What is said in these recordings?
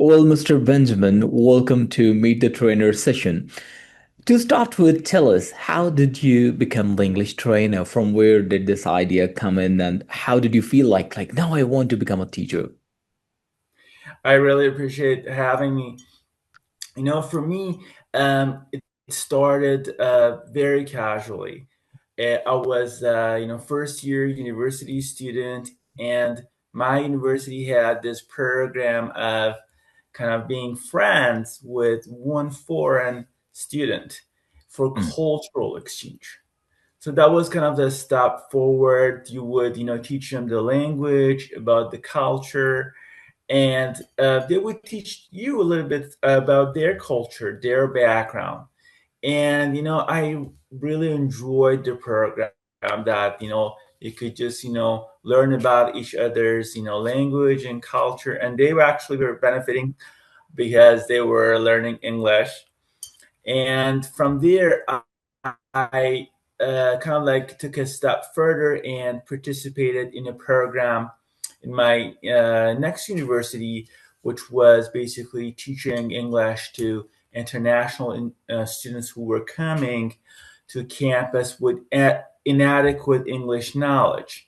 Well, Mr. Benjamin, welcome to Meet the Trainer session. To start with, tell us, how did you become the English trainer? From where did this idea come in, and how did you feel like now I want to become a teacher? I really appreciate having me. For me, it started very casually. I was, first year university student, and my university had this program of kind of being friends with one foreign student for Mm, cultural exchange. So that was kind of the step forward. You would, teach them the language, about the culture, and they would teach you a little bit about their culture, their background. And I really enjoyed the program that you could just learn about each other's language and culture, and they were benefiting because they were learning English. And from there, I kind of like took a step further and participated in a program in my next university, which was basically teaching English to international students who were coming to campus with inadequate English knowledge.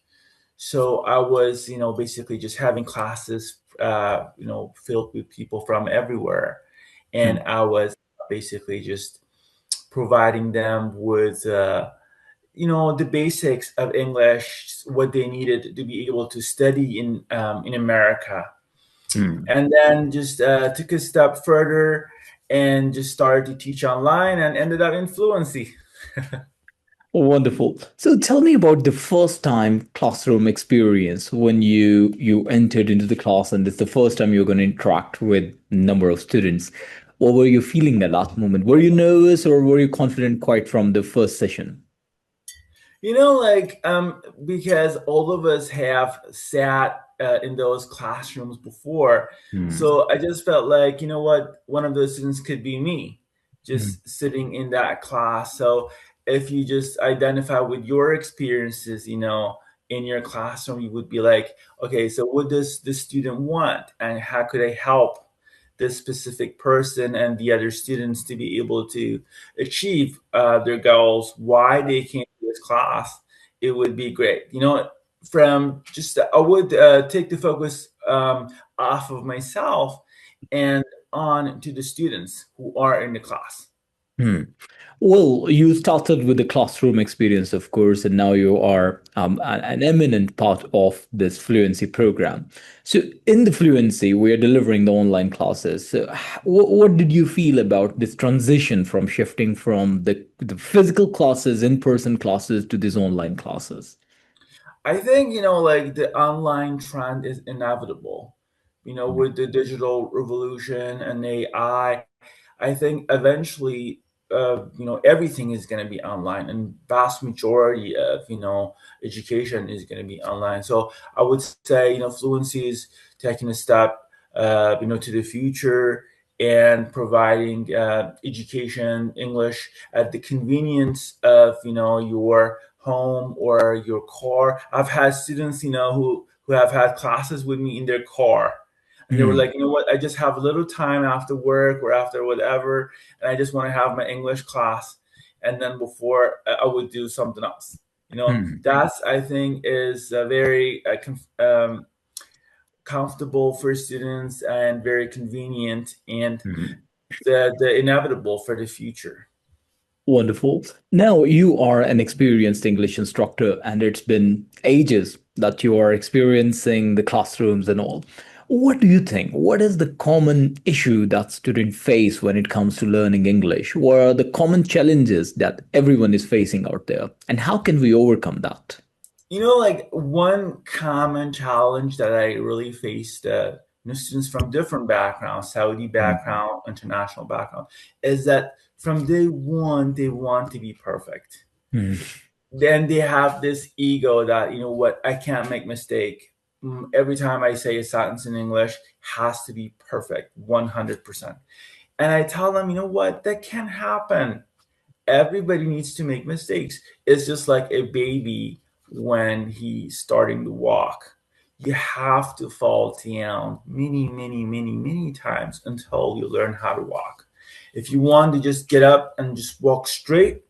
So I was, basically just having classes, filled with people from everywhere, and mm. I was basically just providing them with the basics of English, what they needed to be able to study in America, Mm. and then just took a step further and just started to teach online and ended up in Fluency. Wonderful. So tell me about the first time classroom experience when you entered into the class and it's the first time you're going to interact with a number of students. What were you feeling at that moment? Were you nervous or were you confident quite from the first session? Because all of us have sat in those classrooms before, Hmm. so I just felt like, what, one of those students could be me, Hmm. just sitting in that class. So if you just identify with your experiences, in your classroom, you would be like, okay, so what does this student want, and how could I help this specific person and the other students to be able to achieve their goals, why they came to this class. It would be great. From just, I would take the focus off of myself and on to the students who are in the class. Hmm. Well, you started with the classroom experience, of course, and now you are an eminent part of this fluency program. So, in the fluency, we are delivering the online classes. So, what did you feel about this transition from shifting from the physical classes, in-person classes, to these online classes? I think, like the online trend is inevitable. With the digital revolution and I think eventually, everything is going to be online, and vast majority of education is going to be online. So I would say, fluency is taking a step, to the future and providing education English at the convenience of your home or your car. I've had students, who have had classes with me in their car, and they were Hmm. like, what, I just have a little time after work or after whatever, and I just want to have my English class. And then before I would do something else. Hmm. That's, I think, is very comfortable for students and very convenient, and Hmm. the inevitable for the future. Wonderful. Now you are an experienced English instructor, and it's been ages that you are experiencing the classrooms and all. What do you think? What is the common issue that students face when it comes to learning English? What are the common challenges that everyone is facing out there? And how can we overcome that? Like one common challenge that I really faced, students from different backgrounds, Saudi Mm. background, international background, is that from day one, they want to be perfect. Mm. Then they have this ego that, what, I can't make mistake. Every time I say a sentence in English has to be perfect, 100%. And I tell them, what, that can't happen. Everybody needs to make mistakes. It's just like a baby when he's starting to walk. you have to fall down many, many, many, many times until you learn how to walk. If you want to just get up and just walk straight,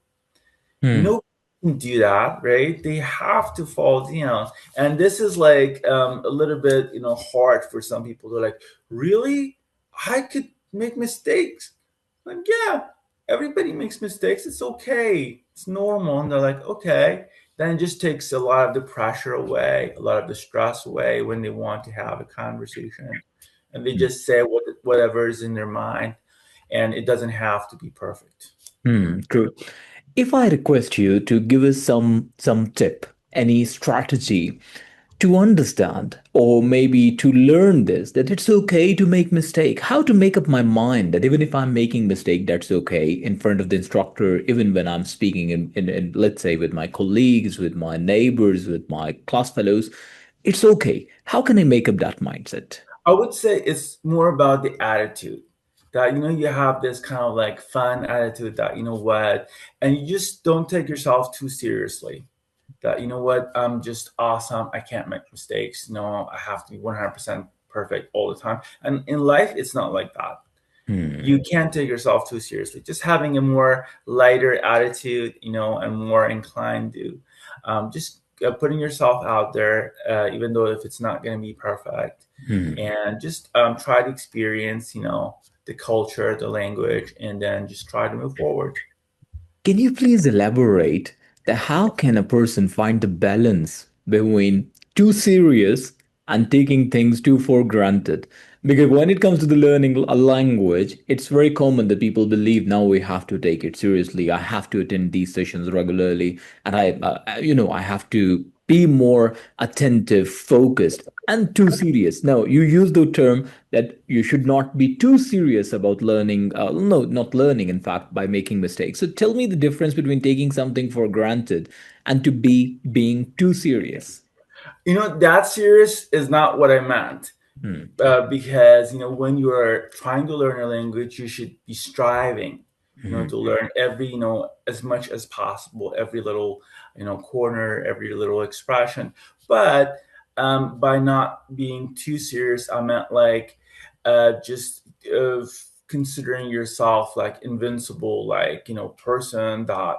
Hmm. no can do that, right? They have to fall down. And this is like a little bit, hard for some people. They're like, really? I could make mistakes. Like, yeah, everybody makes mistakes. It's okay. It's normal. And they're like, okay. Then it just takes a lot of the pressure away, a lot of the stress away when they want to have a conversation. And they just say whatever is in their mind. And it doesn't have to be perfect. True. If I request you to give us some tip, any strategy to understand or maybe to learn this, that it's okay to make mistake, how to make up my mind that even if I'm making mistake, that's okay in front of the instructor, even when I'm speaking in let's say with my colleagues, with my neighbors, with my class fellows, it's okay. How can I make up that mindset? I would say it's more about the attitude that you have this kind of like fun attitude that what, and you just don't take yourself too seriously. That what, I'm just awesome. I can't make mistakes. I have to be 100% perfect all the time. And in life, it's not like that. Hmm. You can't take yourself too seriously. Just having a more lighter attitude, and more inclined to just putting yourself out there, even though if it's not going to be perfect, Hmm. and just try to experience, the culture, the language, and then just try to move forward. Can you please elaborate that how can a person find the balance between too serious and taking things too for granted? Because when it comes to the learning a language, it's very common that people believe now we have to take it seriously. I have to attend these sessions regularly, and I have to be more attentive, focused, and too serious. Now, you use the term that you should not be too serious about learning. No, not learning, in fact, by making mistakes. So tell me the difference between taking something for granted and to be being too serious. That serious is not what I meant. Hmm. Because when you are trying to learn a language, you should be striving, Hmm. to learn every, as much as possible, every little, corner, every little expression. But by not being too serious, I meant like just considering yourself like invincible, like person that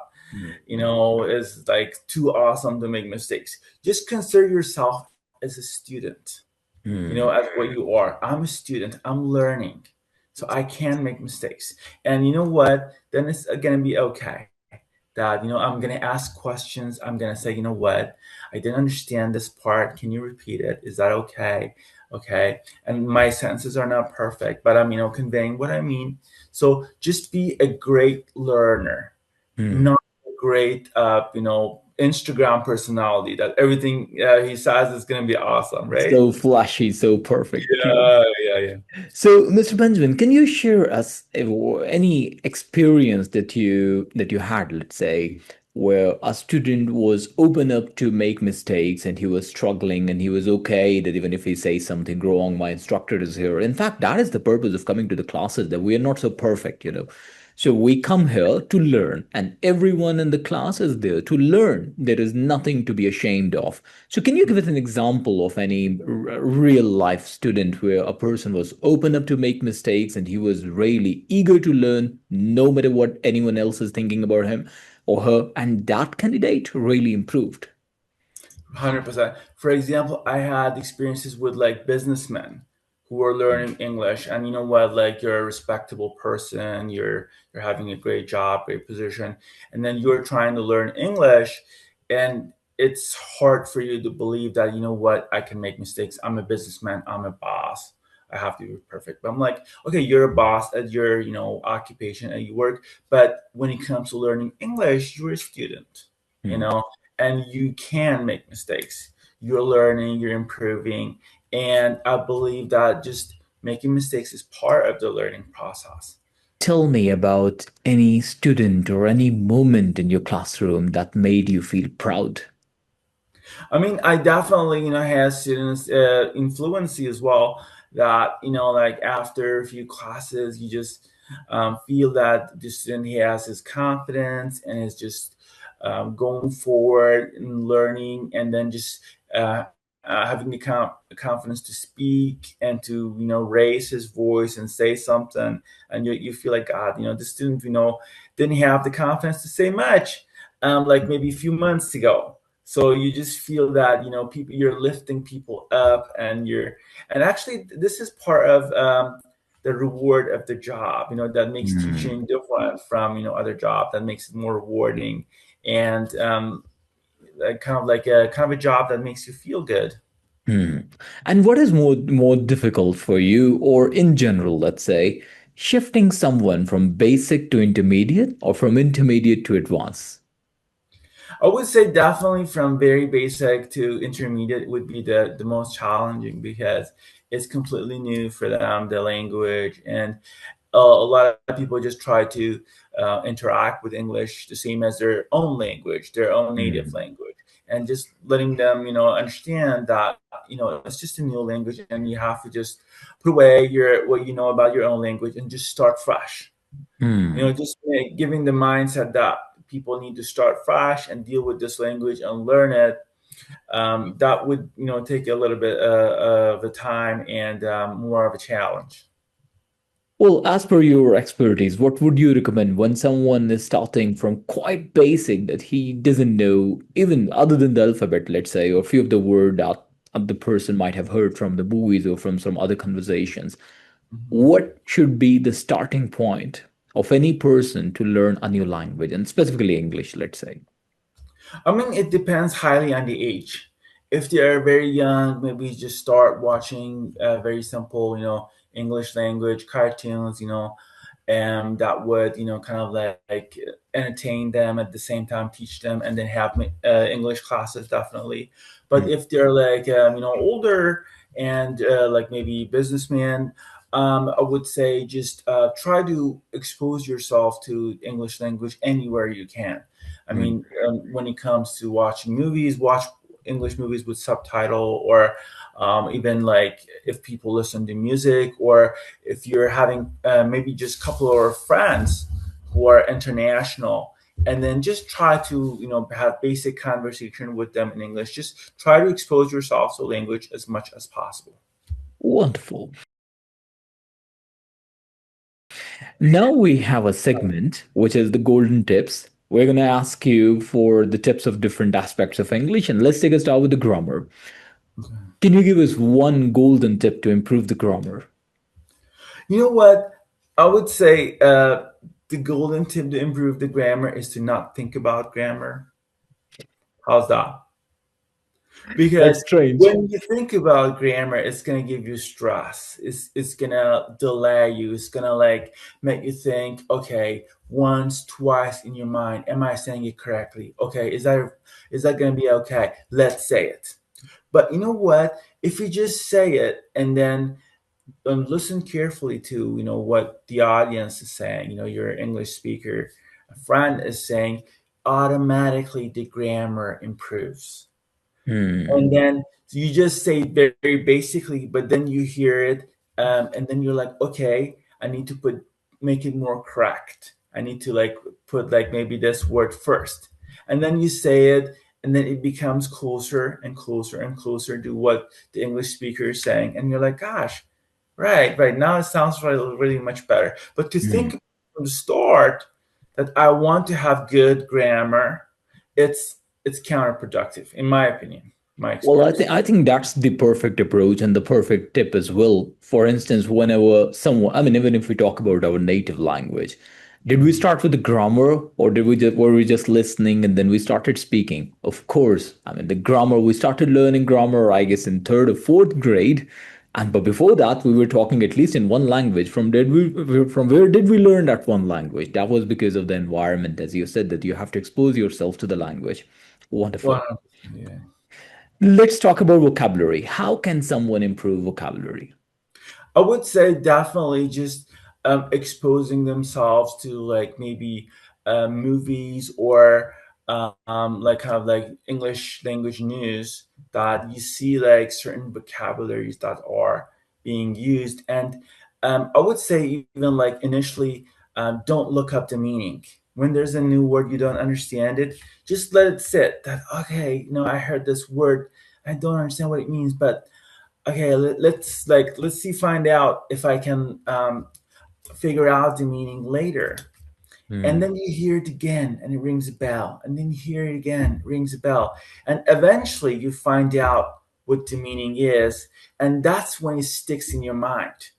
is like too awesome to make mistakes. Just consider yourself as a student, as Hmm. what you are. I'm a student, I'm learning, so I can make mistakes. And you know what? Then it's going to be okay that, I'm going to ask questions. I'm going to say, what? I didn't understand this part. Can you repeat it? Is that okay? Okay. And my sentences are not perfect, but I'm, conveying what I mean. So just be a great learner, Hmm. not a great, Instagram personality that everything he says is going to be awesome, right? So flashy, so perfect. Yeah, yeah, yeah. So, Mr. Benjamin, can you share us any experience that you had, let's say, where a student was open up to make mistakes and he was struggling and he was okay that even if he says something wrong, my instructor is here. In fact, that is the purpose of coming to the classes, that we are not so perfect. So we come here to learn, and everyone in the class is there to learn. There is nothing to be ashamed of. So, can you give us an example of any real life student where a person was open up to make mistakes and he was really eager to learn, no matter what anyone else is thinking about him or her, and that candidate really improved? 100%. For example, I had experiences with like businessmen who were learning English, and you know what? Like you're a respectable person, you're having a great job, great position, and then you're trying to learn English, and it's hard for you to believe that what, I can make mistakes. I'm a businessman. I'm a boss. I have to be perfect. But I'm like, okay, you're a boss at your occupation and you work, but when it comes to learning English, you're a student. You Hmm. know, and you can make mistakes. You're learning, you're improving, and I believe that just making mistakes is part of the learning process. Tell me about any student or any moment in your classroom that made you feel proud. I mean, I definitely, had students in Fluency as well that, like after a few classes, you just feel that the student he has his confidence and is just going forward and learning, and then just having the confidence to speak and to raise his voice and say something, and you feel like God, the student didn't have the confidence to say much, like maybe a few months ago. So you just feel that people, you're lifting people up, and actually this is part of the reward of the job, that makes Hmm. teaching different from other jobs, that makes it more rewarding, and like kind of a job that makes you feel good. Hmm. And what is more difficult for you, or in general, let's say, shifting someone from basic to intermediate or from intermediate to advanced? I would say definitely from very basic to intermediate would be the most challenging, because it's completely new for them, the language, and a lot of people just try to interact with English the same as their own language, their own native Hmm. language, and just letting them, understand that it's just a new language, and you have to just put away your what you know about your own language and just start fresh. Hmm. Just giving the mindset that people need to start fresh and deal with this language and learn it. That would take a little bit of the time and more of a challenge. Well, as per your expertise, what would you recommend when someone is starting from quite basic that he doesn't know, even other than the alphabet, let's say, or a few of the word that the person might have heard from the movies or from some other conversations? Mhm. What should be the starting point of any person to learn a new language, and specifically English, let's say? I mean, it depends highly on the age. If they are very young, maybe just start watching very simple, English language cartoons, and that would, kind of like entertain them at the same time, teach them, and then have English classes definitely. But Mm, if they're like, older and like maybe businessmen, I would say just try to expose yourself to English language anywhere you can. I mm, mean, when it comes to watching movies, watch English movies with subtitle, or even like if people listen to music, or if you're having maybe just a couple of friends who are international, and then just try to have basic conversation with them in English. Just try to expose yourself to language as much as possible. wonderful. Now we have a segment which is the golden tips. We're going to ask you for the tips of different aspects of English, and let's take a start with the grammar. Can you give us one golden tip to improve the grammar? You know what? I would say the golden tip to improve the grammar is to not think about grammar. How's that? That's Because strange. when you think about grammar, it's gonna give you stress. It's gonna delay you. It's gonna like make you think, okay, once, twice in your mind, am I saying it correctly? Okay, is that gonna be okay? Let's say it. But you know what? If you just say it and then listen carefully to what the audience is saying, your English speaker friend is saying, automatically the grammar improves. And Hmm. then you just say very basically, but then you hear it, and then you're like, okay, I need to make it more correct. I need to like put like maybe this word first, and then you say it, and then it becomes closer and closer and closer to what the English speaker is saying, and you're like, gosh, right now it sounds really, really much better. But to Hmm. think from the start that I want to have good grammar, it's it's counterproductive, in my opinion, my Well, experience. I think that's the perfect approach and the perfect tip as well. For instance, whenever someone, I mean, even if we talk about our native language, did we start with the grammar, or did we just were we just listening and then we started speaking? Of course, I mean the grammar. We started learning grammar, I guess, in third or fourth grade, and but before that, we were talking at least in one language. From where did we learn that one language? That was because of the environment, as you said, that you have to expose yourself to the language. Wonderful. 100%, yeah. Let's talk about vocabulary. How can someone improve vocabulary? I would say definitely just exposing themselves to like maybe movies, or like kind of like English language news, that you see like certain vocabularies that are being used. And I would say even like initially, don't look up the meaning. When there's a new word you don't understand it, just let it sit. That okay, I heard this word. I don't understand what it means, but okay, let's see, find out if I can figure out the meaning later. And Hmm. then you hear it again and it rings a bell. And then you hear it again, it rings a bell. And eventually you find out what the meaning is. And that's when it sticks in your mind.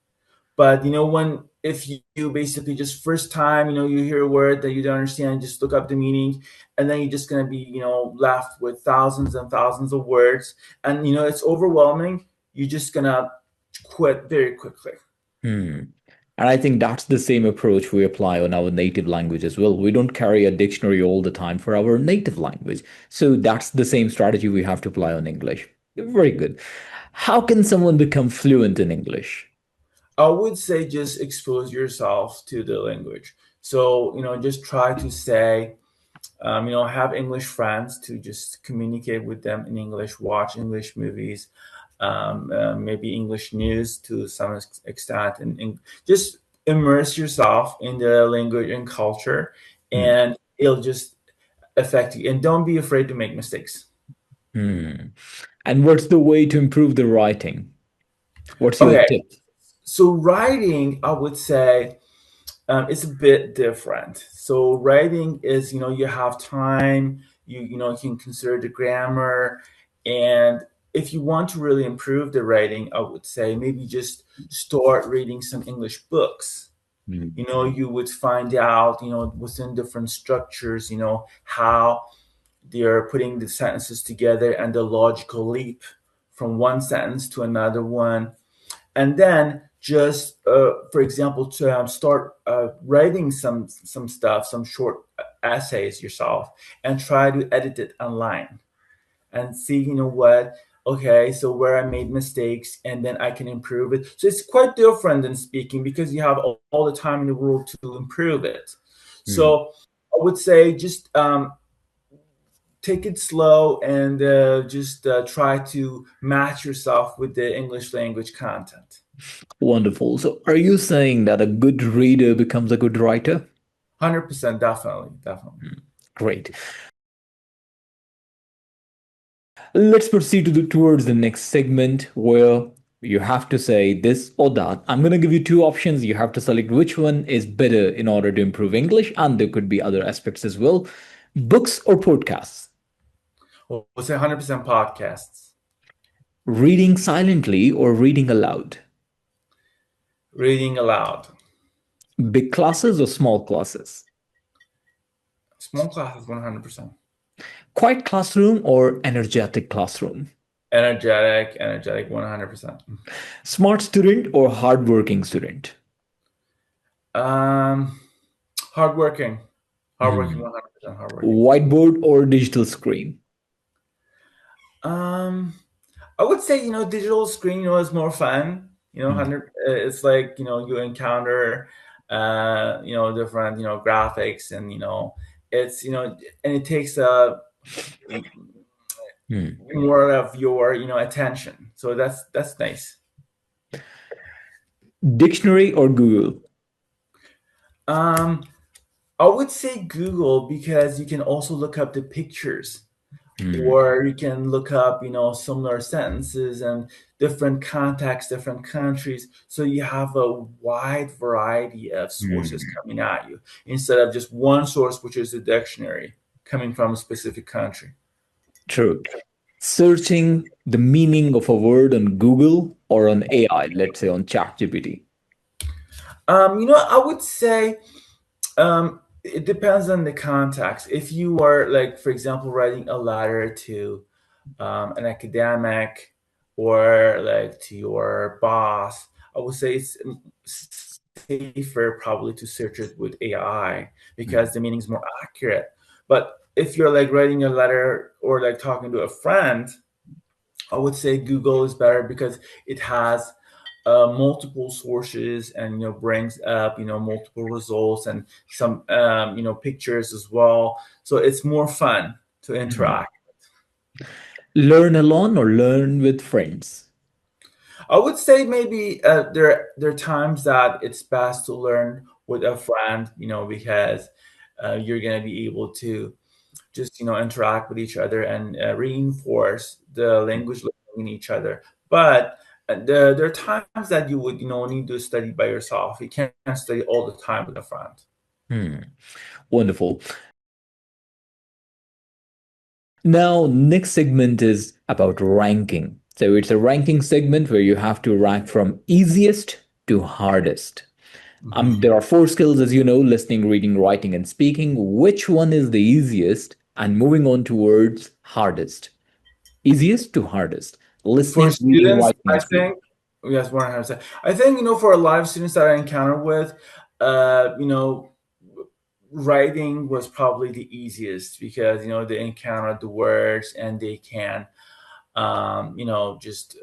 But when if you basically just first time, you hear a word that you don't understand, just look up the meaning, and then you're just gonna be, left with thousands and thousands of words, and it's overwhelming. You're just gonna quit very quickly. Hmm. And I think that's the same approach we apply on our native language as well. We don't carry a dictionary all the time for our native language. So that's the same strategy we have to apply on English. Very good. How can someone become fluent in English? I would say just expose yourself to the language. So, just try to say, have English friends to just communicate with them in English, watch English movies, maybe English news to some extent, and just immerse yourself in the language and culture, Hmm. and it'll just affect you. And don't be afraid to make mistakes. Hmm. And what's the way to improve the writing? What's your Okay, tip? so writing, I would say, it's a bit different. So writing is, you have time, you can consider the grammar, and if you want to really improve the writing, I would say maybe just start reading some English books. Hmm. You would find out, within different structures, how they're putting the sentences together and the logical leap from one sentence to another one, and then just for example to start writing some stuff, some short essays yourself, and try to edit it online and see, what, okay, so where I made mistakes, and then I can improve it. So it's quite different than speaking because you have all the time in the world to improve it. Hmm. So I would say just take it slow and just try to match yourself with the English language content. Wonderful. So are you saying that a good reader becomes a good writer? 100%, definitely, definitely. Hmm. Great. Let's proceed towards the next segment where you have to say this or that. I'm going to give you two options. You have to select which one is better in order to improve English, and there could be other aspects as well. Books or podcasts? We'll say 100% podcasts. Reading silently or reading aloud? Reading aloud. Big classes or small classes? Small classes, 100%. Quiet classroom or energetic classroom? Energetic, energetic, 100%. Smart student or hardworking student? Um, hardworking. Hardworking, Hmm. 100% hardworking. Whiteboard or digital screen? Um, I would say, digital screen, is more fun. 100, it's like, you encounter, different, graphics, and, it's, and it takes Hmm. more of your, attention. So that's nice. Dictionary or Google? Um, I would say Google because you can also look up the pictures, Hmm. or you can look up, similar sentences and different contexts, different countries. So you have a wide variety of sources Hmm. coming at you instead of just one source, which is the dictionary coming from a specific country. True. Searching the meaning of a word on Google or on AI, let's say on ChatGPT. I would say it depends on the context. If you are, like, for example, writing a letter to an academic, or like to your boss, I would say it's safer probably to search it with AI because Hmm. the meaning is more accurate. But if you're like writing a letter or like talking to a friend, I would say Google is better because it has multiple sources, and brings up multiple results and some pictures as well. So it's more fun to Hmm. interact. Learn alone or learn with friends. I would say maybe there are times that it's best to learn with a friend, because you're gonna be able to. just interact with each other and reinforce the language learning in each other. But there are times that you would need to study by yourself. You can't study all the time with a friend. Hmm. Wonderful. Now, next segment is about ranking. So it's a ranking segment where you have to rank from easiest to hardest. Mhm. There are four skills, as you know: listening, reading, writing, and speaking. Which one is the easiest? And moving on towards hardest. Easiest to hardest. For Listening, reading, students, writing, and I speaking. think yes, 100%. I think for a lot of students that I encounter with, uh, you know, writing was probably the easiest because they encounter the words and they can just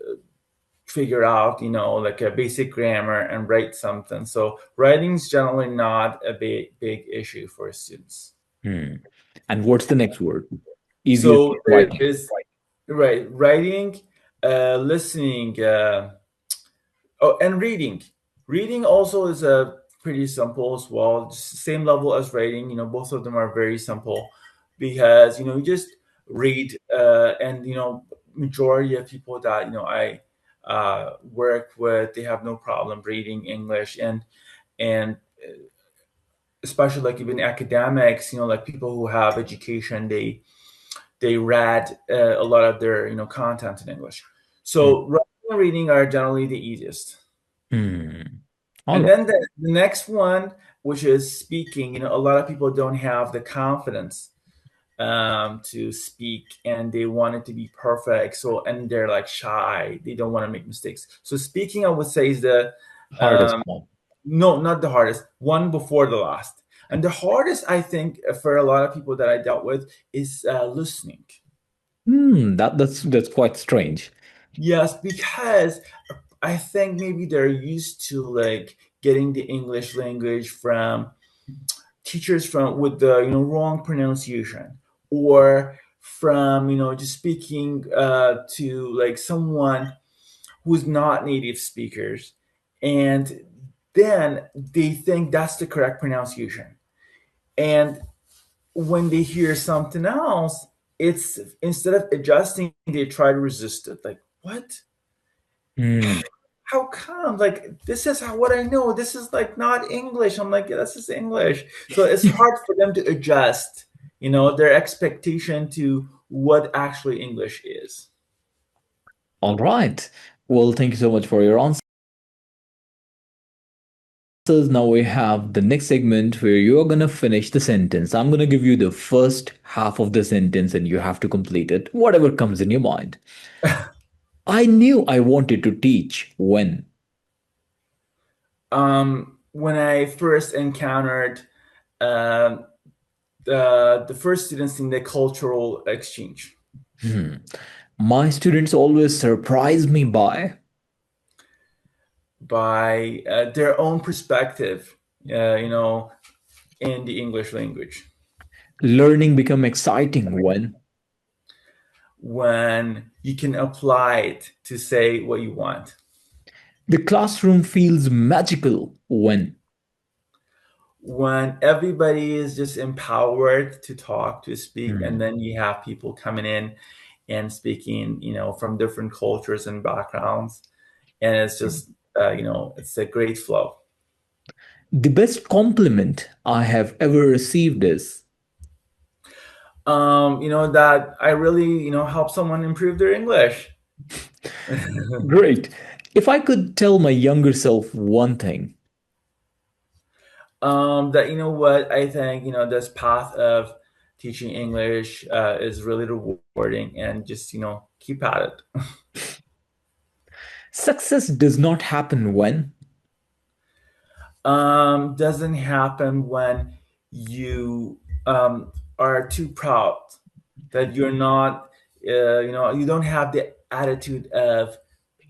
figure out like a basic grammar and write something. So writing's generally not a big issue for students. Hmm. And what's the next word? Easiest So there writing. is right writing, listening, oh, and reading. Reading also is a pretty simple as well. Same level as writing. Both of them are very simple because you just read, and majority of people that I work with, they have no problem reading English, and especially like even academics. Like people who have education, they read a lot of their content in English. Hmm. So writing and reading are generally the easiest. Hmm. All And right. then the next one, which is speaking, a lot of people don't have the confidence to speak and they want it to be perfect. So, and they're like shy, they don't want to make mistakes. So, speaking, I would say, is the Hardest um, one. no, not the hardest, one before the last. And the hardest, I think, for a lot of people that I dealt with is listening. That's quite strange. Yes, because I think maybe they're used to like getting the English language from teachers from with the wrong pronunciation, or from just speaking to like someone who's not native speakers, and then they think that's the correct pronunciation, and when they hear something else, it's instead of adjusting they try to resist it, like what, Hmm. how come, like this is what I know, this is like not English. I'm like, yeah, this is English. So it's hard for them to adjust their expectation to what actually English is. All right. Well, thank you so much for your answers. Now we have the next segment where you're going to finish the sentence. I'm going to give you the first half of the sentence and you have to complete it, whatever comes in your mind. I knew I wanted to teach when. When I first encountered um, the first students in the cultural exchange, Hmm. My students always surprise me by by their own perspective, in the English language. learning become exciting when When you can apply it to say what you want. the classroom feels magical When everybody is just empowered to talk, to speak, and Hmm. then you have people coming in and speaking, from different cultures and backgrounds, and it's just, it's a great flow. The best compliment I have ever received is That I really, help someone improve their English. great. If I could tell my younger self one thing, That what I think, this path of teaching English is really rewarding, and just keep at it. success does not happen when. Doesn't happen when you are too proud, that you're not, you don't have the attitude of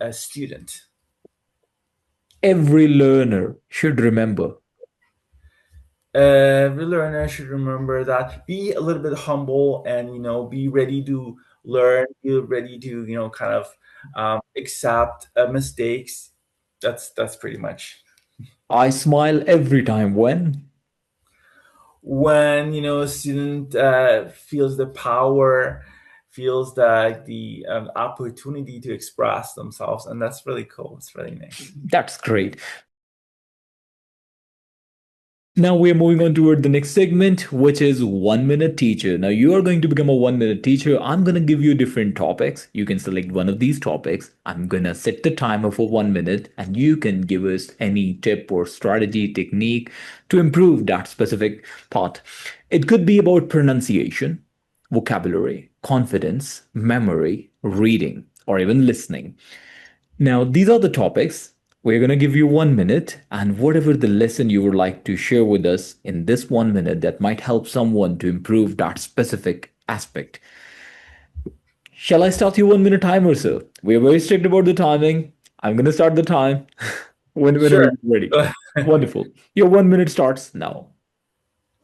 a student. Every learner should remember. Every learner should remember that. Be a little bit humble, and be ready to learn. Be ready to kind of accept mistakes. That's pretty much. I smile every time when. when a student feels the power, feels the opportunity to express themselves, and that's really cool. It's really nice. That's great. Now we are moving on toward the next segment, which is 1 minute teacher. Now you are going to become a 1 minute teacher. I'm going to give you different topics. You can select one of these topics. I'm going to set the timer for 1 minute, and you can give us any tip or strategy, technique to improve that specific part. It could be about pronunciation, vocabulary, confidence, memory, reading, or even listening. Now, these are the topics. We're going to give you 1 minute, and whatever the lesson you would like to share with us in this 1 minute that might help someone to improve that specific aspect. Shall I start your 1 minute timer, sir? We are very strict about the timing. I'm going to start the time whenever Sure. you're ready. Wonderful. Your 1 minute starts now.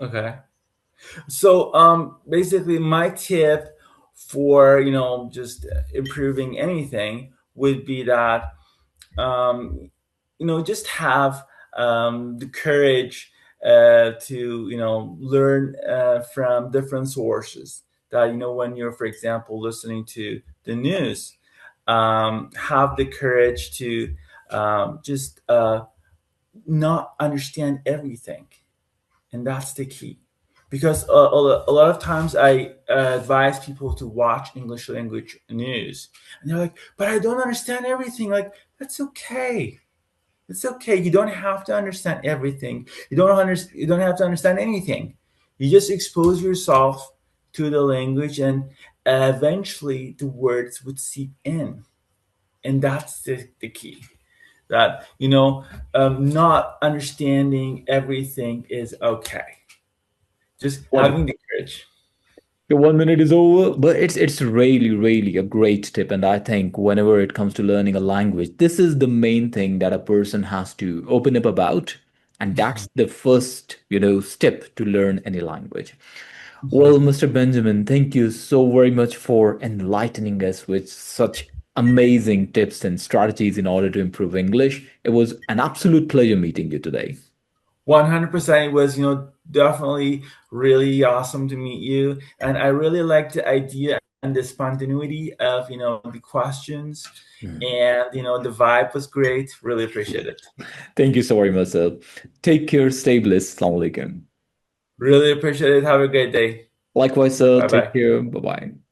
Okay. So basically my tip for just improving anything would be that just have the courage to learn from different sources. That when you're, for example, listening to the news, have the courage to just not understand everything, and that's the key. Because a lot of times I advise people to watch English language news, and they're like, "But I don't understand everything." Like, that's okay. It's okay. You don't have to understand everything. You don't have to understand anything. You just expose yourself to the language, and eventually the words would seep in. And that's the key. That not understanding everything is okay. Just having Wonderful. the courage. Your 1 minute is over, but it's really, really a great tip. And I think whenever it comes to learning a language, this is the main thing that a person has to open up about. And that's the first, step to learn any language. Well, Mr. Benjamin, thank you so very much for enlightening us with such amazing tips and strategies in order to improve English. It was an absolute pleasure meeting you today. 100%. It was, definitely really awesome to meet you. And I really like the idea and the spontaneity of, the questions. And, the vibe was great. Really appreciate it. Thank you so very much, sir. Take care, stay blessed. Assalamu alaikum. Really appreciate it. Have a great day. Likewise, sir. Bye Take bye. care. Bye bye.